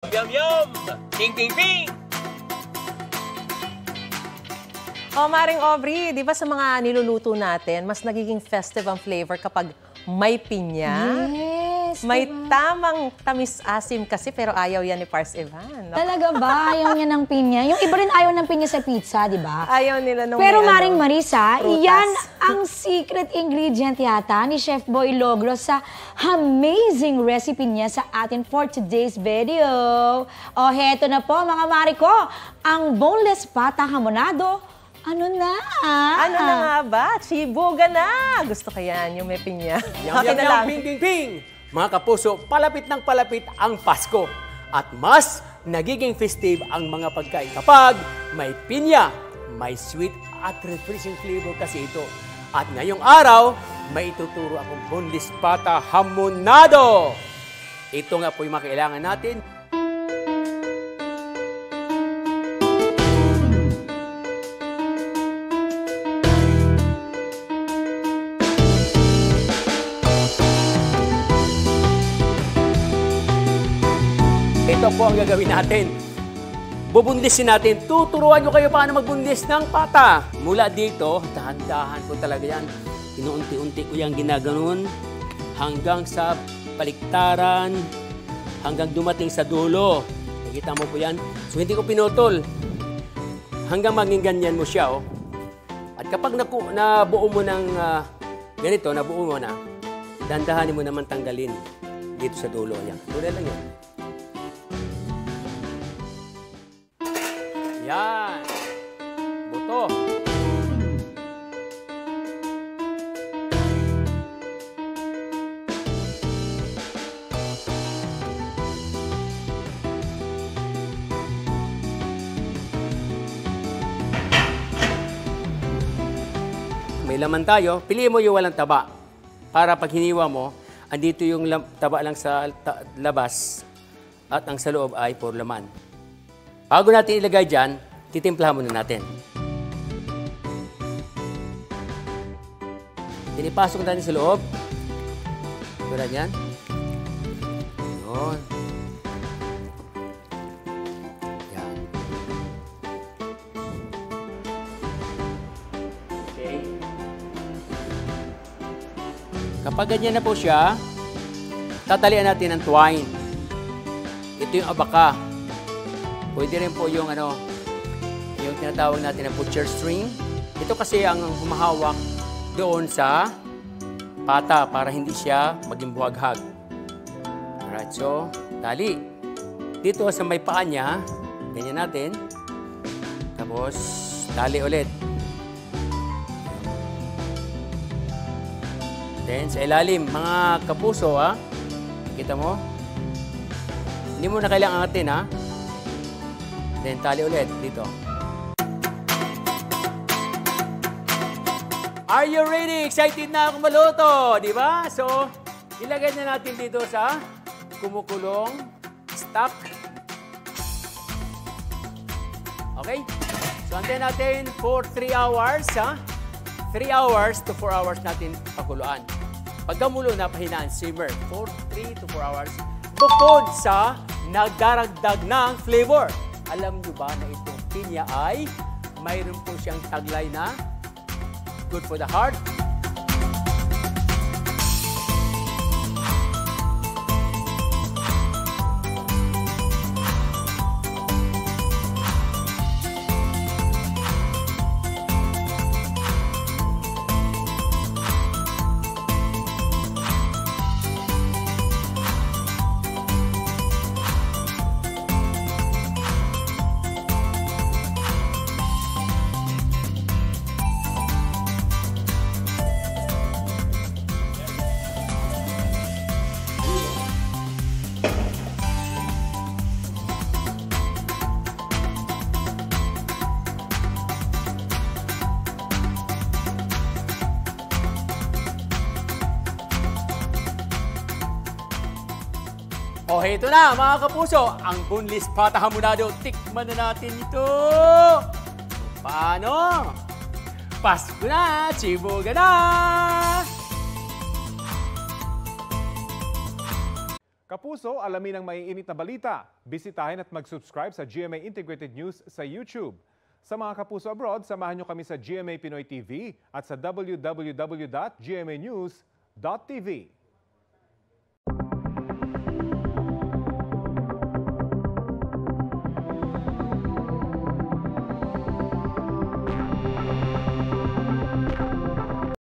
Yum, yum! Ping, ping, ping! O, Maring Aubrey, di ba sa mga niluluto natin, mas nagiging festive ang flavor kapag may pinya? Yes, May diba? tamang tamis-asim kasi, pero ayaw yan ni Pars Evan. Talaga ba? Ayaw niya ng pinya? Yung iba rin ayaw ng pinya sa pizza, di ba? Ayaw nila nung Pero may, Maring Marisa, prutas. yan ang secret ingredient yata ni Chef Boy Logro sa amazing recipe niya sa atin for today's video. O, heto na po mga Mari ko, ang boneless pata hamonado. Ano na? Ano na nga ba? Chiboga na! Gusto ko yan, yung may pinya. Yum, yum, yum! Ping, ping, ping! Mga kapuso, palapit ng palapit ang Pasko. At mas nagiging festive ang mga pagkain kapag may pinya, may sweet at refreshing flavor kasi ito. At ngayong araw, may ituturo akong boneless pata hamonado. Ito nga po yung mga kailangan natin. Ito po ang gagawin natin. Bubundisin natin. Tuturuan ko kayo paano magbundis ng pata. Mula dito, dahan-dahan ko talaga yan. Inuunti-unti ko yan ginaganon hanggang sa paliktaran, hanggang dumating sa dulo. Nakita mo po yan? So hindi ko pinutol. Hanggang maging ganyan mo siya. Oh. At kapag nabuo mo ng ganito, nabuo mo na, dahan-dahanin mo naman tanggalin dito sa dulo. Yan. Dulo lang yan. Yan. Buto. May laman tayo. Piliin mo yung walang taba. Para pag hiniwa mo, andito yung taba lang sa labas at ang sa loob ay puro laman. Bago natin ilagay dyan, titimplahan muna natin. Tinipasok natin sa loob. Tulad yan. Yun. Yan. Okay. Kapag ganyan na po siya, tatalian natin ng twine. Ito yung abaka. Pwede rin po yung yung tinatawag natin na butcher string. Ito kasi ang humahawak doon sa pata para hindi siya maging buhaghag. Alright, so tali. Dito sa may paa niya, ganyan natin. Tapos tali ulit. Then sa ilalim, mga kapuso kita mo? Hindi mo na kailangan angatin Then, tali ulit dito. Are you ready? Excited na akong maluto, di ba? So, ilagay na natin dito sa kumukulong stock. Okay? So, antayin natin for 3 hours, 3 hours to 4 hours natin pakuluan. Pagkamulo na, pahinaan, simmer for 3 to 4 hours. Bukod sa nagdaragdag ng flavor. Alam nyo ba na itong pinya ay mayroon po siyang taglay na good for the heart? O, heto na mga kapuso, ang boneless pata hamonado. Tikman na natin ito. Paano? Pasko na! Chiboga na! Kapuso, alamin ang maiinit na balita. Bisitahin at mag-subscribe sa GMA Integrated News sa YouTube. Sa mga kapuso abroad, samahan nyo kami sa GMA Pinoy TV at sa www.gmanews.tv.